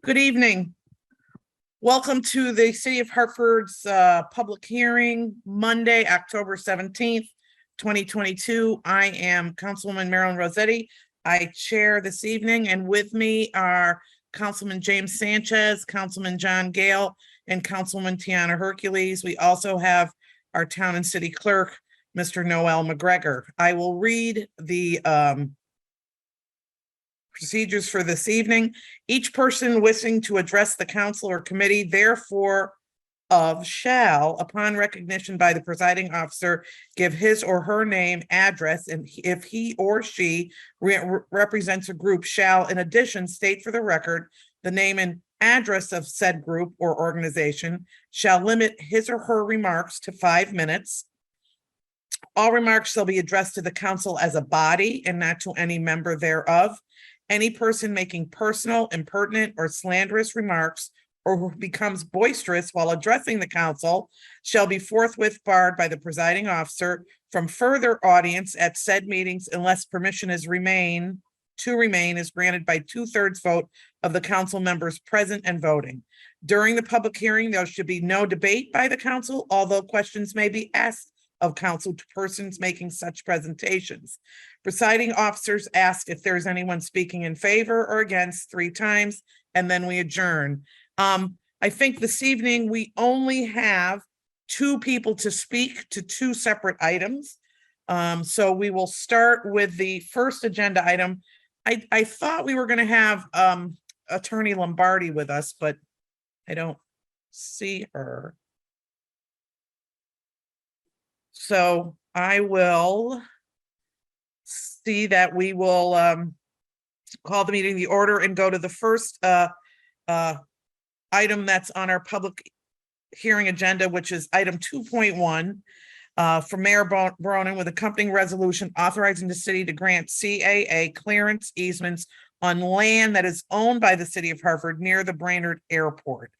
Good evening. Welcome to the City of Hartford's public hearing, Monday, October 17th, 2022. I am Councilwoman Marilyn Rossetti. I chair this evening, and with me are Councilman James Sanchez, Councilman John Gale, and Councilwoman Tiana Hercules. We also have our town and city clerk, Mr. Noel McGregor. I will read the procedures for this evening. Each person wishing to address the council or committee therefore shall, upon recognition by the presiding officer, give his or her name, address, and if he or she represents a group, shall in addition state for the record the name and address of said group or organization, shall limit his or her remarks to 5 minutes. All remarks shall be addressed to the council as a body and not to any member thereof. Any person making personal, impertinent, or slanderous remarks or who becomes boisterous while addressing the council shall be forthwith barred by the presiding officer from further audience at said meetings unless permission is granted by 2/3 vote of the council members present and voting. During the public hearing, there should be no debate by the council, although questions may be asked of council to persons making such presentations. Presiding officers ask if there's anyone speaking in favor or against 3 times, and then we adjourn. I think this evening we only have 2 people to speak to 2 separate items. So we will start with the first agenda item. I thought we were going to have Attorney Lombardi with us, but I don't see her. So I will see that we will call the meeting to order and go to the first item that's on our public hearing agenda, which is item 2.1 for Mayor Bronin with accompanying resolution authorizing the city to grant CAA clearance easements on land that is owned by the city of Hartford near the Brainerd Airport.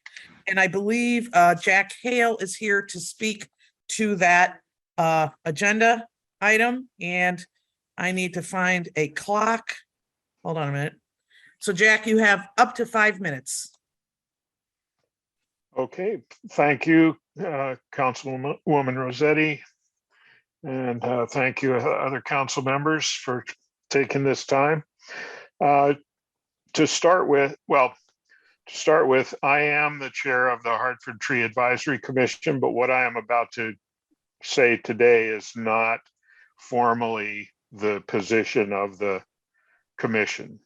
And I believe Jack Hale is here to speak to that agenda item, and I need to find a clock. Hold on a minute. So Jack, you have up to 5 minutes. Okay, thank you, Councilwoman Rossetti, and thank you other council members for taking this time. To start with, I am the chair of the Hartford Tree Advisory Commission, but what I am about to say today is not formally the position of the commission.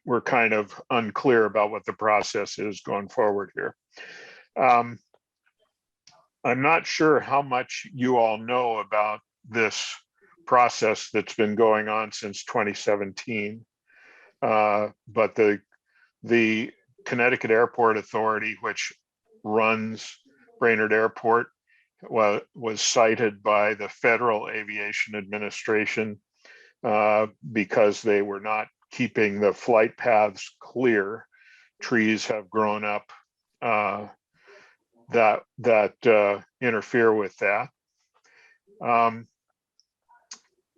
We're kind of unclear about what the process is going forward here. I'm not sure how much you all know about this process that's been going on since 2017, but the Connecticut Airport Authority, which runs Brainerd Airport, was cited by the Federal Aviation Administration because they were not keeping the flight paths clear. Trees have grown up that interfere with that.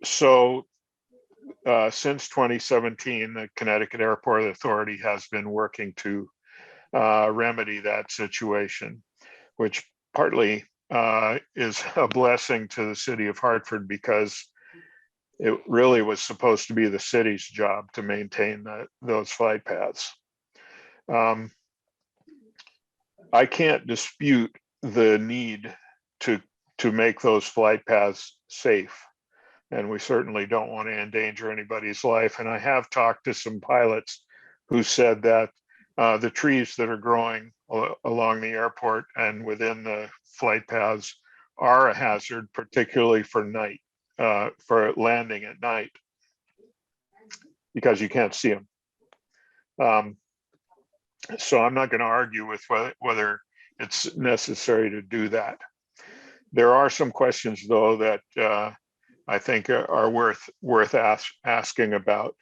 So since 2017, the Connecticut Airport Authority has been working to remedy that situation, which partly is a blessing to the city of Hartford because it really was supposed to be the city's job to maintain those flight paths. I can't dispute the need to make those flight paths safe, and we certainly don't want to endanger anybody's life. And I have talked to some pilots who said that the trees that are growing along the airport and within the flight paths are a hazard, particularly for night, for landing at night, because you can't see them. So I'm not going to argue with whether it's necessary to do that. There are some questions, though, that I think are worth asking about.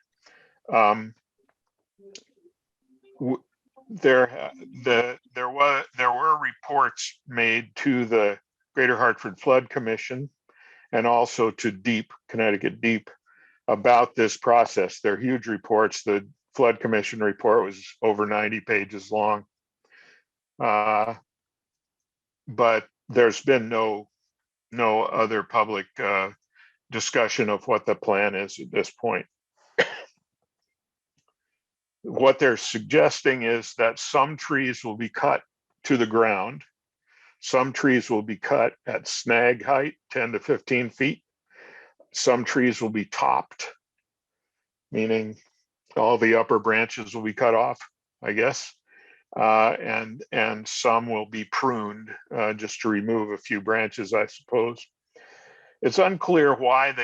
There were reports made to the Greater Hartford Flood Commission and also to Connecticut Deep about this process. They're huge reports. The Flood Commission report was over 90 pages long. But there's been no other public discussion of what the plan is at this point. What they're suggesting is that some trees will be cut to the ground. Some trees will be cut at snag height, 10 to 15 feet. Some trees will be topped, meaning all the upper branches will be cut off, I guess. And some will be pruned just to remove a few branches, I suppose. It's unclear why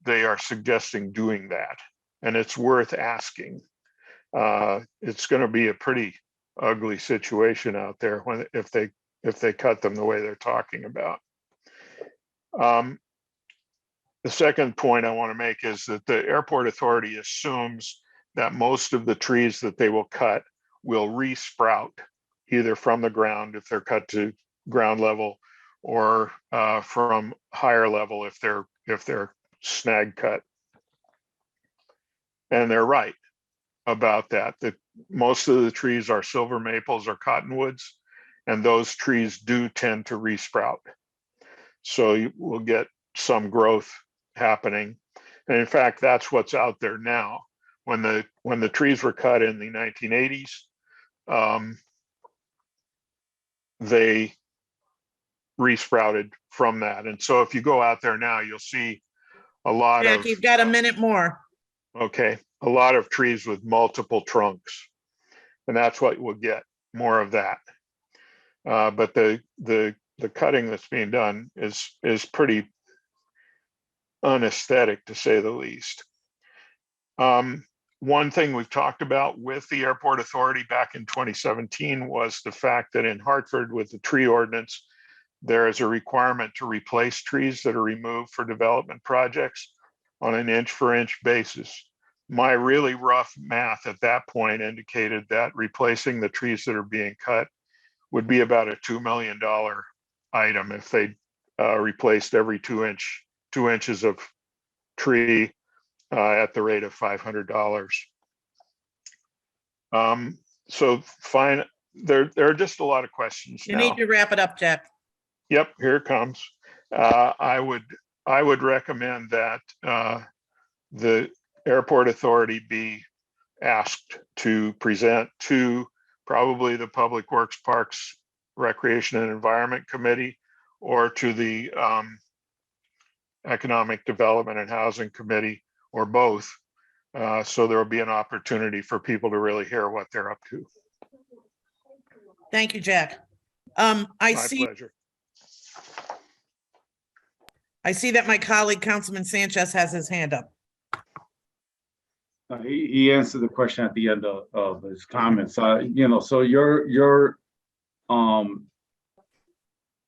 they are suggesting doing that, and it's worth asking. It's going to be a pretty ugly situation out there if they cut them the way they're talking about. The second point I want to make is that the airport authority assumes that most of the trees that they will cut will resprout either from the ground if they're cut to ground level, or from higher level if they're snag cut. And they're right about that. That most of the trees are silver maples or cottonwoods, and those trees do tend to resprout. So you will get some growth happening. And in fact, that's what's out there now. When the trees were cut in the 1980s, they resprouted from that. And so if you go out there now, you'll see a lot Jack, of— you've got a minute more. Okay, a lot of trees with multiple trunks. And that's what we'll get, more of that. But the cutting that's being done is pretty unaesthetic, to say the least. One thing we've talked about with the airport authority back in 2017 was the fact that in Hartford, with the tree ordinance, there is a requirement to replace trees that are removed for development projects on an inch-for-inch basis. My really rough math at that point indicated that replacing the trees that are being cut would be about a $2 million item if they replaced every 2 inches of tree at the rate of $500. So fine, there are just a lot of questions You now. need to wrap it up, Jack. Yep, here it comes. I would recommend that the airport authority be asked to present to probably the Public Works, Parks, Recreation and Environment Committee, or to the Economic Development and Housing Committee, or both. So there will be an opportunity for people to really hear what they're up to. Thank you, Jack. I My see pleasure. that my colleague, Councilman Sanchez, has his hand up. He answered the question at the end of his comments. So you're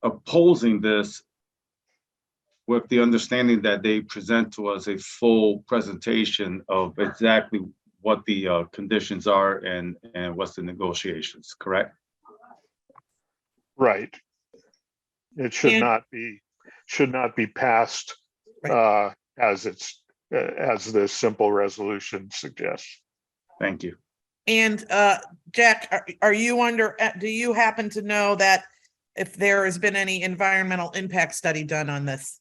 opposing this with the understanding that they present to us a full presentation of exactly what the conditions are and what's the negotiations, correct? Right. It should not be passed as the simple resolution suggests. Thank you. And Jack, are you do you happen to know that if there has been any environmental impact study done on this?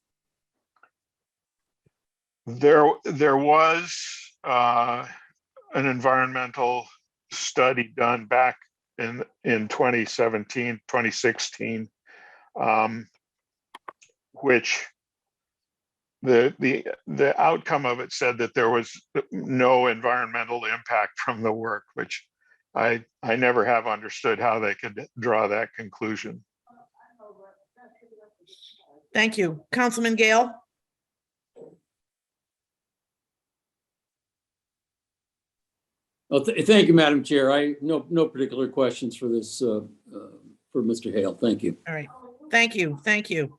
There was an environmental study done back in 2017, 2016, which the outcome of it said that there was no environmental impact from the work, which I never have understood how they could draw that conclusion. Thank you. Councilman Gale? Well, thank you, Madam Chair. No particular questions for this, for Mr. Hale. Thank you. All right. Thank you. Thank you.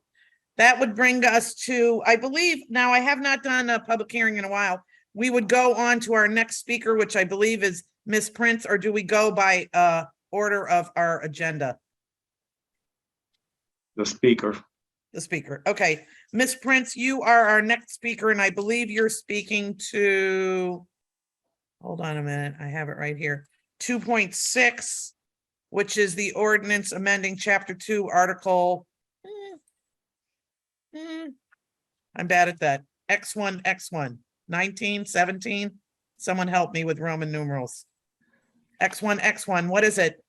That would bring us to, I believe, now I have not done a public hearing in a while. We would go on to our next speaker, which I believe is Ms. Prince, or do we go by order of our agenda? The speaker. The speaker. Okay, Ms. Prince, you are our next speaker, and I believe you're speaking to, hold on a minute, I have it right here. 2.6, which is the ordinance amending chapter 2, article. I'm bad at that. X1, 19, 17. Someone help me with Roman numerals. X1, what is it?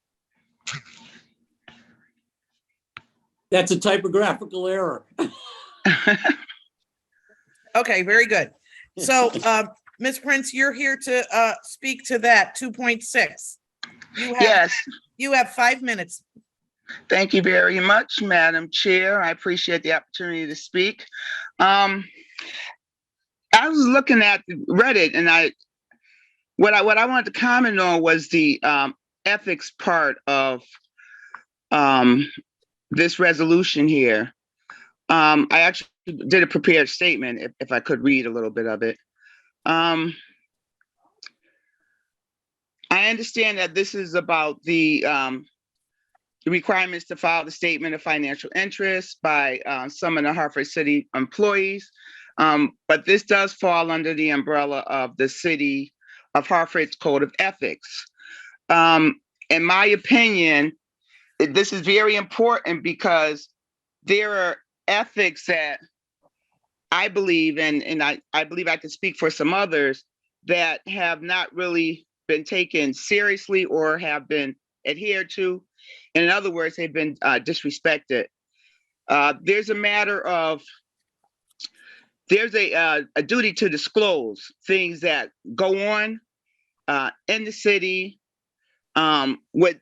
That's a typographical error. Okay, very good. So, Ms. Prince, you're here to speak to that 2.6. Yes, You have 5 minutes. thank you very much, Madam Chair. I appreciate the opportunity to speak. I was looking at Reddit, and what I wanted to comment on was the ethics part of this resolution here. I actually did a prepared statement, if I could read a little bit of it. I understand that this is about the requirements to file the statement of financial interest by some of the Hartford City employees. But this does fall under the umbrella of the City of Hartford's Code of Ethics. In my opinion, this is very important because there are ethics that I believe, and I believe I can speak for some others, that have not really been taken seriously or have been adhered to. In other words, they've been disrespected. There's a matter of, there's a duty to disclose things that go on in the city, with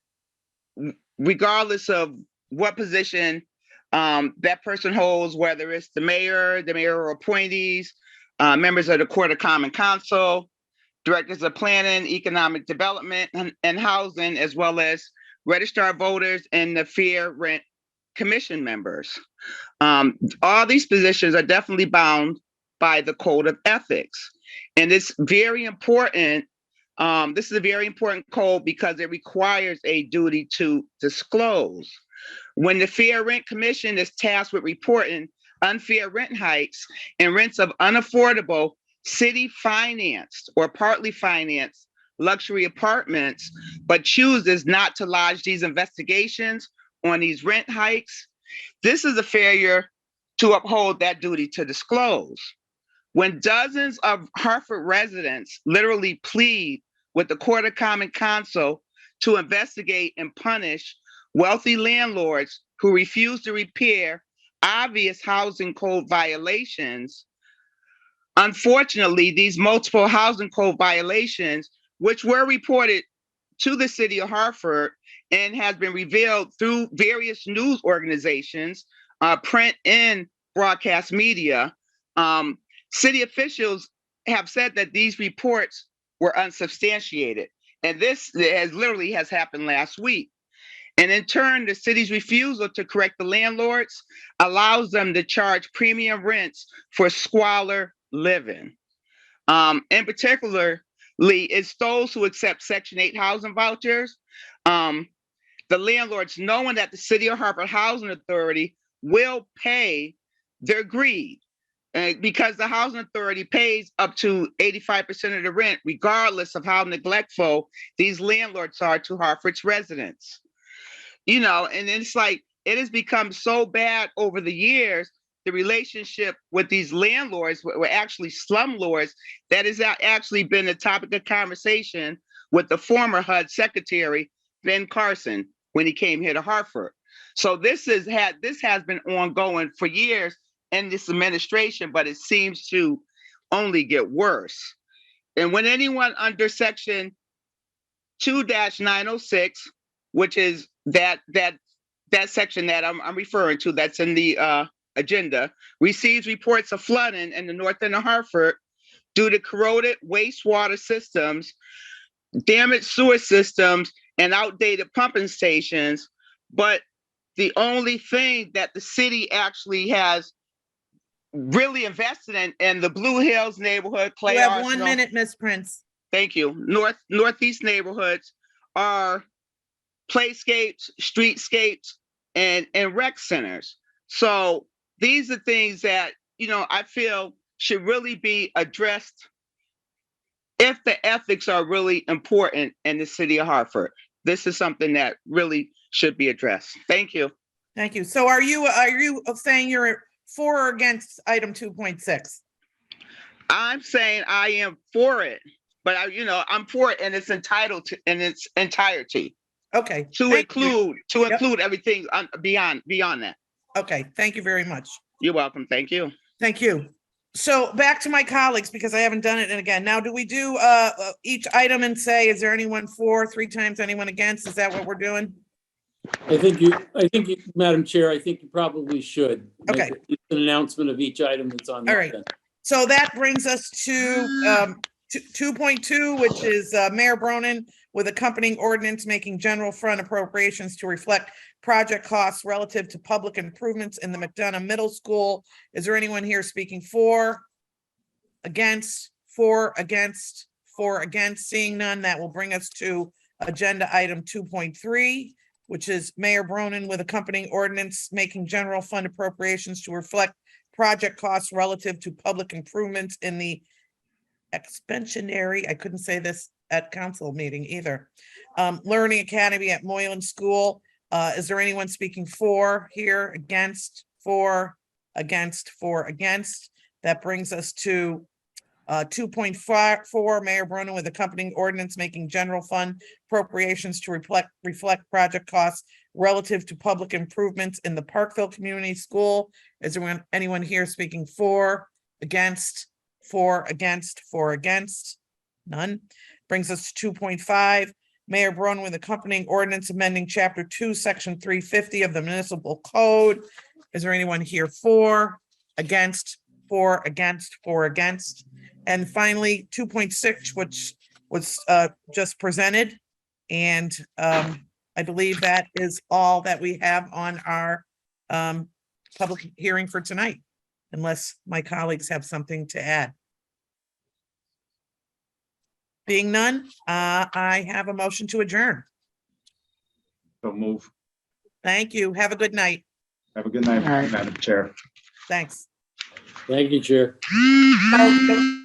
regardless of what position that person holds, whether it's the mayor appointees, members of the Court of Common Council, directors of planning, economic development, and housing, as well as registered voters and the Fair Rent Commission members. All these positions are definitely bound by the Code of Ethics. And it's very important. This is a very important code because it requires a duty to disclose. When the Fair Rent Commission is tasked with reporting unfair rent hikes and rents of unaffordable city-financed or partly financed luxury apartments, but chooses not to lodge these investigations on these rent hikes, this is a failure to uphold that duty to disclose. When dozens of Hartford residents literally plead with the Court of Common Council to investigate and punish wealthy landlords who refuse to repair obvious housing code violations, unfortunately, these multiple housing code violations, which were reported to the City of Hartford and has been revealed through various news organizations, print and broadcast media, city officials have said that these reports were unsubstantiated. And this has happened last week. And in turn, the city's refusal to correct the landlords allows them to charge premium rents for squalor living. In particularly, it's those who accept Section 8 housing vouchers. The landlords, knowing that the City of Hartford Housing Authority will pay their greed, because the Housing Authority pays up to 85% of the rent, regardless of how neglectful these landlords are to Hartford's residents. You know, and it's like, it has become so bad over the years, the relationship with these landlords were actually slumlords, that has actually been a topic of conversation with the former HUD Secretary, Ben Carson, when he came here to Hartford. So this has been ongoing for years in this administration, but it seems to only get worse. And when anyone under Section 2-906, which is that section that I'm referring to, that's in the agenda, receives reports of flooding in the north end of Hartford due to corroded wastewater systems, damaged sewer systems, and outdated pumping stations. But the only thing that the city actually has really invested in the Blue Hills neighborhood, Clay You have Arsenal. 1 minute, Ms. Prince. Thank you. Northeast neighborhoods are playscapes, streetscapes, and rec centers. So these are things that, I feel should really be addressed if the ethics are really important in the city of Hartford. This is something that really should be addressed. Thank you. Thank you. So are you saying you're for or against item 2.6? I'm saying I am for it, but I'm for it in its entirety Okay. to thank you. include everything beyond that. Okay, thank you very much. You're welcome. Thank you. Thank you. So back to my colleagues, because I haven't done it again. Now, do we do each item and say, is there anyone for, 3 times, anyone against? Is that what we're doing? I think you, Madam Chair, I think you probably should. make Okay. An announcement of each item that's on the All right. agenda. So that brings us to 2.2, which is Mayor Bronin with accompanying ordinance making general fund appropriations to reflect project costs relative to public improvements in the McDonough Middle School. Is there anyone here speaking for, against, for, against, for, against? Seeing none, that will bring us to agenda item 2.3, which is Mayor Bronin with accompanying ordinance making general fund appropriations to reflect project costs relative to public improvements in the expansionary, I couldn't say this at council meeting either, Learning Academy at Moylan School. Is there anyone speaking for here, against, for, against, for, against? That brings us to 2.4, Mayor Bronin with accompanying ordinance making general fund appropriations to reflect project costs relative to public improvements in the Parkville Community School. Is there anyone here speaking for, against, for, against, for, against? None. Brings us to 2.5, Mayor Bronin with accompanying ordinance amending Chapter 2, Section 350 of the Municipal Code. Is there anyone here for, against, for, against, for, against? And finally, 2.6, which was just presented. And I believe that is all that we have on our public hearing for tonight, unless my colleagues have something to add. Being none, I have a motion to adjourn. So move. Thank you. Have a good night. Have a good night, All right. Madam Chair. Thanks. Thank you, Chair. Oh,